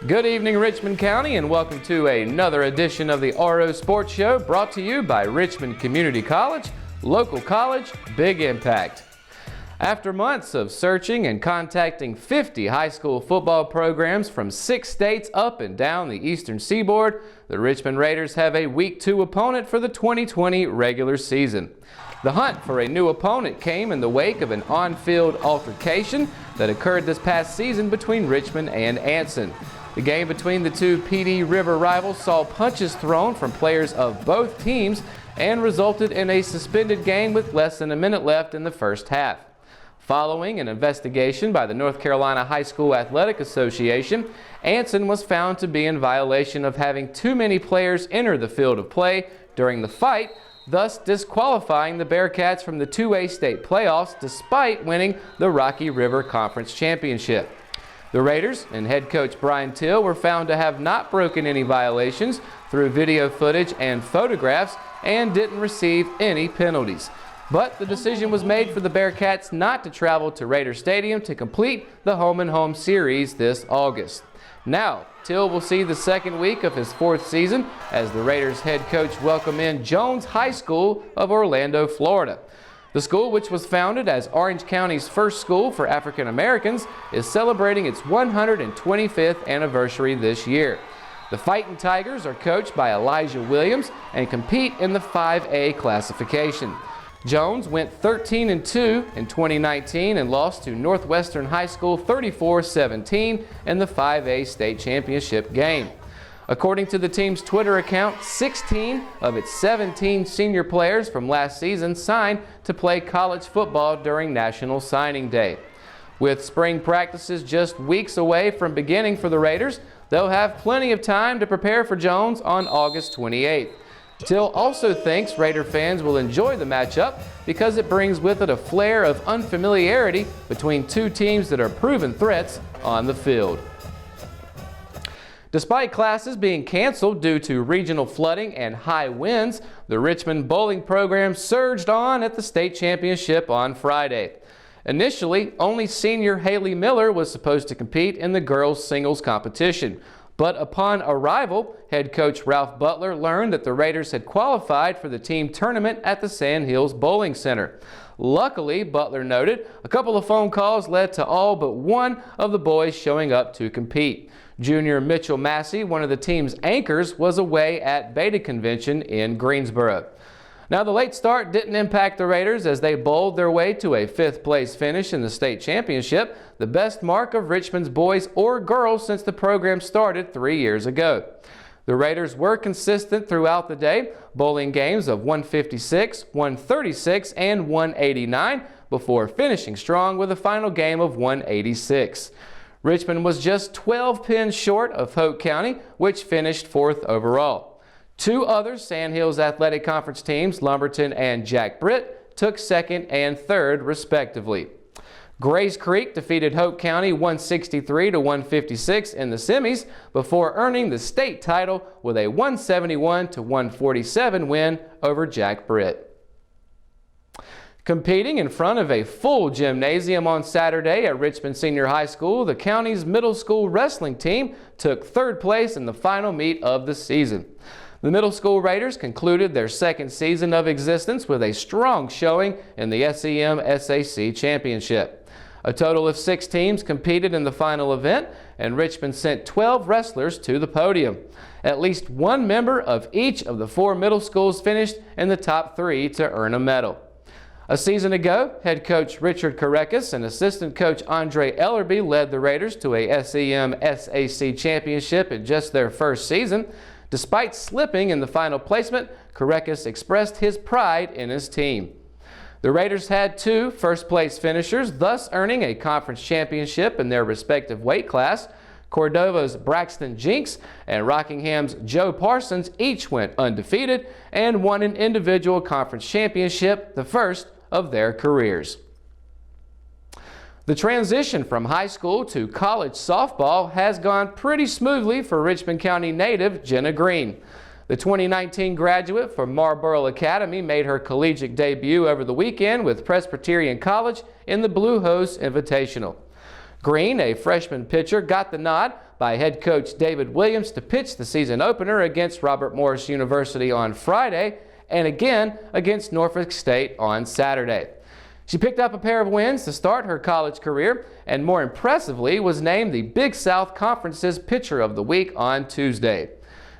Good evening, Richmond County, and welcome to another edition of the RO Sports Show, brought to you by Richmond Community College, local college, big impact. After months of searching and contacting 50 high school football programs from 6 states up and down the eastern seaboard, the Richmond Raiders have a Week 2 opponent for the 2020 regular season. The hunt for a new opponent came in the wake of an on-field altercation that occurred this past season between Richmond and Anson. The game between the two PD River rivals saw punches thrown from players of both teams and resulted in a suspended game with less than a minute left in the first half. Following an investigation by the North Carolina High School Athletic Association, Anson was found to be in violation of having too many players enter the field of play during the fight, thus disqualifying the Bearcats from the 2A state playoffs despite winning the Rocky River Conference Championship. The Raiders and head coach Brian Till were found to have not broken any violations through video footage and photographs and didn't receive any penalties. But the decision was made for the Bearcats not to travel to Raider Stadium to complete the home-and-home series this August. Now, Till will see the second week of his 4th season as the Raiders head coach welcome in Jones High School of Orlando, Florida. The school, which was founded as Orange County's first school for African Americans, is celebrating its 125th anniversary this year. The Fightin' Tigers are coached by Elijah Williams and compete in the 5A classification. Jones went 13-2 in 2019 and lost to Northwestern High School 34-17 in the 5A state championship game. According to the team's Twitter account, 16 of its 17 senior players from last season signed to play college football during National Signing Day. With spring practices just weeks away from beginning for the Raiders, they'll have plenty of time to prepare for Jones on August 28th. Till also thinks Raider fans will enjoy the matchup because it brings with it a flair of unfamiliarity between two teams that are proven threats on the field. Despite classes being canceled due to regional flooding and high winds, the Richmond bowling program surged on at the state championship on Friday. Initially, only senior Haley Miller was supposed to compete in the girls' singles competition. But upon arrival, head coach Ralph Butler learned that the Raiders had qualified for the team tournament at the Sand Hills Bowling Center. Luckily, Butler noted, a couple of phone calls led to all but one of the boys showing up to compete. Junior Mitchell Massey, one of the team's anchors, was away at Beta Convention in Greensboro. Now, the late start didn't impact the Raiders as they bowled their way to a 5th place finish in the state championship, the best mark of Richmond's boys or girls since the program started 3 years ago. The Raiders were consistent throughout the day, bowling games of 156, 136, and 189 before finishing strong with a final game of 186. Richmond was just 12 pins short of Hoke County, which finished 4th overall. Two other Sand Hills Athletic Conference teams, Lumberton and Jack Britt, took 2nd and 3rd respectively. Grays Creek defeated Hoke County 163-156 in the semis before earning the state title with a 171-147 win over Jack Britt. Competing in front of a full gymnasium on Saturday at Richmond Senior High School, the county's middle school wrestling team took 3rd place in the final meet of the season. The middle school Raiders concluded their 2nd season of existence with a strong showing in the SEMSAC championship. A total of 6 teams competed in the final event, and Richmond sent 12 wrestlers to the podium. At least one member of each of the 4 middle schools finished in the top 3 to earn a medal. A season ago, head coach Richard Karekas and assistant coach Andre Ellerby led the Raiders to a SEMSAC championship in just their 1st season. Despite slipping in the final placement, Karekas expressed his pride in his team. The Raiders had 2 first-place finishers, thus earning a conference championship in their respective weight class. Cordova's Braxton Jinks and Rockingham's Joe Parsons each went undefeated and won an individual conference championship, the first of their careers. The transition from high school to college softball has gone pretty smoothly for Richmond County native Jenna Green. The 2019 graduate from Marlboro Academy made her collegiate debut over the weekend with Presbyterian College in the Blue Hose Invitational. Green, a freshman pitcher, got the nod by head coach David Williams to pitch the season opener against Robert Morris University on Friday and again against Norfolk State on Saturday. She picked up a pair of wins to start her college career and more impressively was named the Big South Conference's Pitcher of the Week on Tuesday.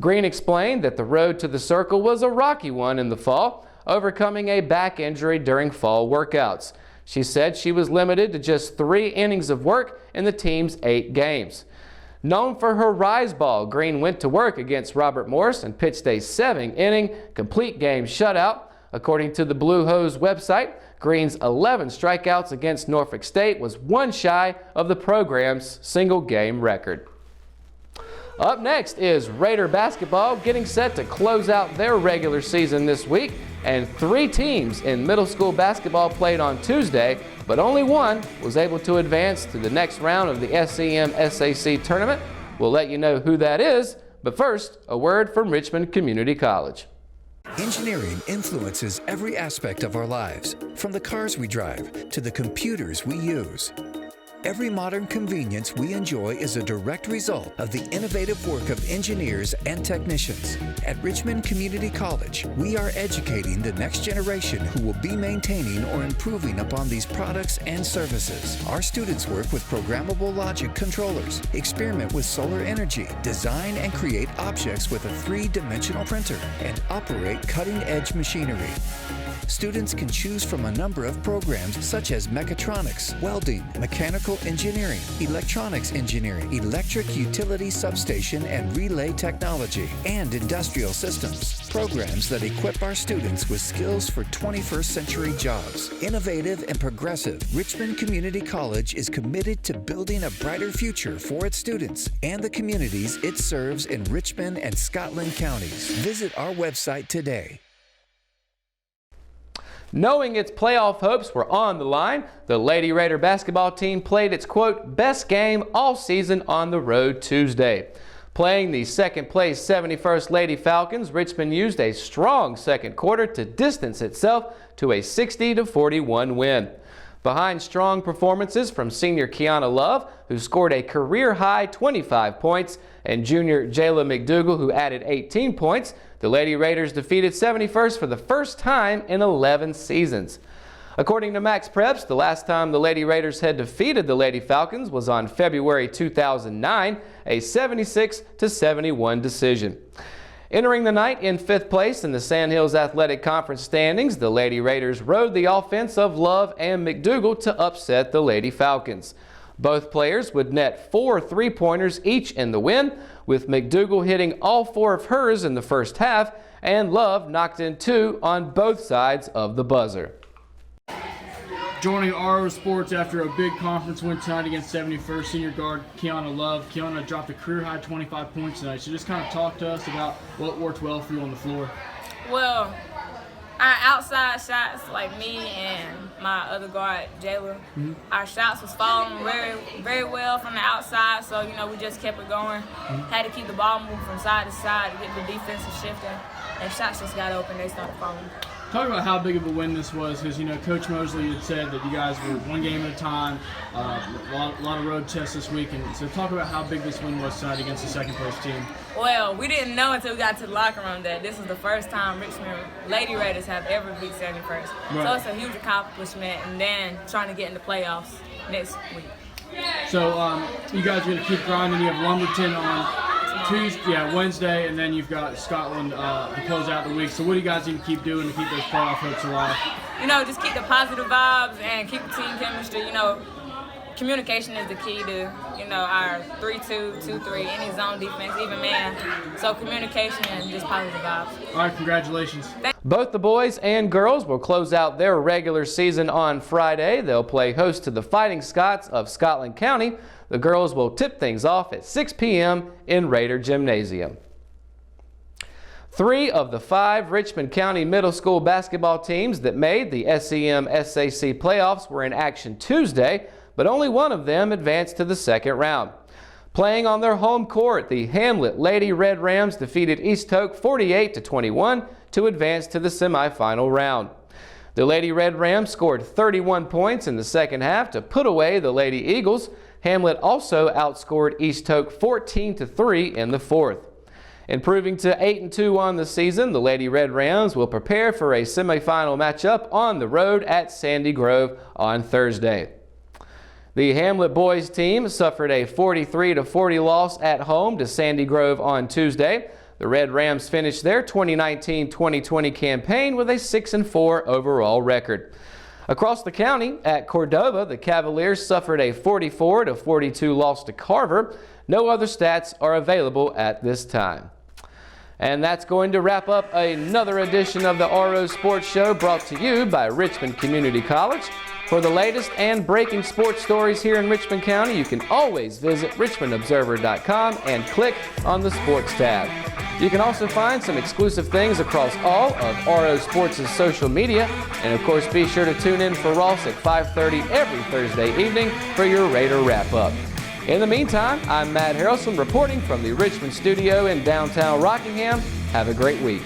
Green explained that the road to the circle was a rocky one in the fall, overcoming a back injury during fall workouts. She said she was limited to just 3 innings of work in the team's 8 games. Known for her rise ball, Green went to work against Robert Morris and pitched a 7-inning complete game shutout. According to the Blue Hose website, Green's 11 strikeouts against Norfolk State was 1 shy of the program's single-game record. Up next is Raider basketball getting set to close out their regular season this week, and 3 teams in middle school basketball played on Tuesday, but only one was able to advance to the next round of the SEMSAC tournament. We'll let you know who that is, but first, a word from Richmond Community College. Engineering influences every aspect of our lives, from the cars we drive to the computers we use. Every modern convenience we enjoy is a direct result of the innovative work of engineers and technicians. At Richmond Community College, we are educating the next generation who will be maintaining or improving upon these products and services. Our students work with programmable logic controllers, experiment with solar energy, design and create objects with a 3-dimensional printer, and operate cutting-edge machinery. Students can choose from a number of programs such as mechatronics, welding, mechanical engineering, electronics engineering, electric utility substation and relay technology, and industrial systems. Programs that equip our students with skills for 21st century jobs. Innovative and progressive, Richmond Community College is committed to building a brighter future for its students and the communities it serves in Richmond and Scotland counties. Visit our website today. Knowing its playoff hopes were on the line, the Lady Raider basketball team played its, quote, best game all season on the road Tuesday. Playing the second-place 71st Lady Falcons, Richmond used a strong second quarter to distance itself to a 60-41 win. Behind strong performances from senior Kiana Love, who scored a career-high 25 points, and junior Jayla McDougal, who added 18 points, the Lady Raiders defeated 71st for the first time in 11 seasons. According to Max Preps, the last time the Lady Raiders had defeated the Lady Falcons was on February 2009, a 76-71 decision. Entering the night in 5th place in the Sandhills Athletic Conference standings, the Lady Raiders rode the offense of Love and McDougal to upset the Lady Falcons. Both players would net 4 3-pointers each in the win, with McDougal hitting all 4 of hers in the first half, and Love knocked in 2 on both sides of the buzzer. Joining RO Sports after a big conference win tonight against 71st senior guard Kiana Love. Kiana dropped a career-high 25 points tonight, so just kind of talk to us about what worked well for you on the floor. Well, our outside shots, like me and my other guard, Jayla, our shots was falling very, very well from the outside, so, you know, we just kept it going. Had to keep the ball moving from side to side to get the defensive shifting, and shots just got open, they started falling. Talk about how big of a win this was, because, you know, Coach Mosley had said that you guys were one game at a time, a lot of road tests this week, and so talk about how big this win was tonight against the second-place team. Well, we didn't know until we got to the locker room that this was the first time Richmond Lady Raiders have ever beat 71st. Right. So it's a huge accomplishment, and then trying to get in the playoffs next week. So you guys are going to keep grinding. You have Lumberton on Wednesday, and then you've got Scotland to close out the week. So what do you guys need to keep doing to keep those playoff hopes alive? You know, just keep the positive vibes and keep the team chemistry. You know, communication is the key to, you know, our 3-2, 2-3, any zone defense, even man. So communication and just positive vibes. All right, congratulations. Both the boys and girls will close out their regular season on Friday. They'll play host to the Fighting Scots of Scotland County. The girls will tip things off at 6 p.m. in Raider Gymnasium. 3 of the 5 Richmond County middle school basketball teams that made the SEMSAC playoffs were in action Tuesday, but only one of them advanced to the second round. Playing on their home court, the Hamlet Lady Red Rams defeated East Hoke 48-21 to advance to the semifinal round. The Lady Red Rams scored 31 points in the second half to put away the Lady Eagles. Hamlet also outscored East Hoke 14-3 in the fourth. Improving to 8-2 on the season, the Lady Red Rams will prepare for a semifinal matchup on the road at Sandy Grove on Thursday. The Hamlet boys team suffered a 43-40 loss at home to Sandy Grove on Tuesday. The Red Rams finished their 2019-2020 campaign with a 6-4 overall record. Across the county, at Cordova, the Cavaliers suffered a 44-42 loss to Carver. No other stats are available at this time. And that's going to wrap up another edition of the RO Sports Show, brought to you by Richmond Community College. For the latest and breaking sports stories here in Richmond County, you can always visit richmondobserver.com and click on the Sports tab. You can also find some exclusive things across all of RO Sports' social media. And of course, be sure to tune in for Ross at 5:30 every Thursday evening for your Raider wrap-up. In the meantime, I'm Matt Harrelson reporting from the Richmond studio in downtown Rockingham. Have a great week.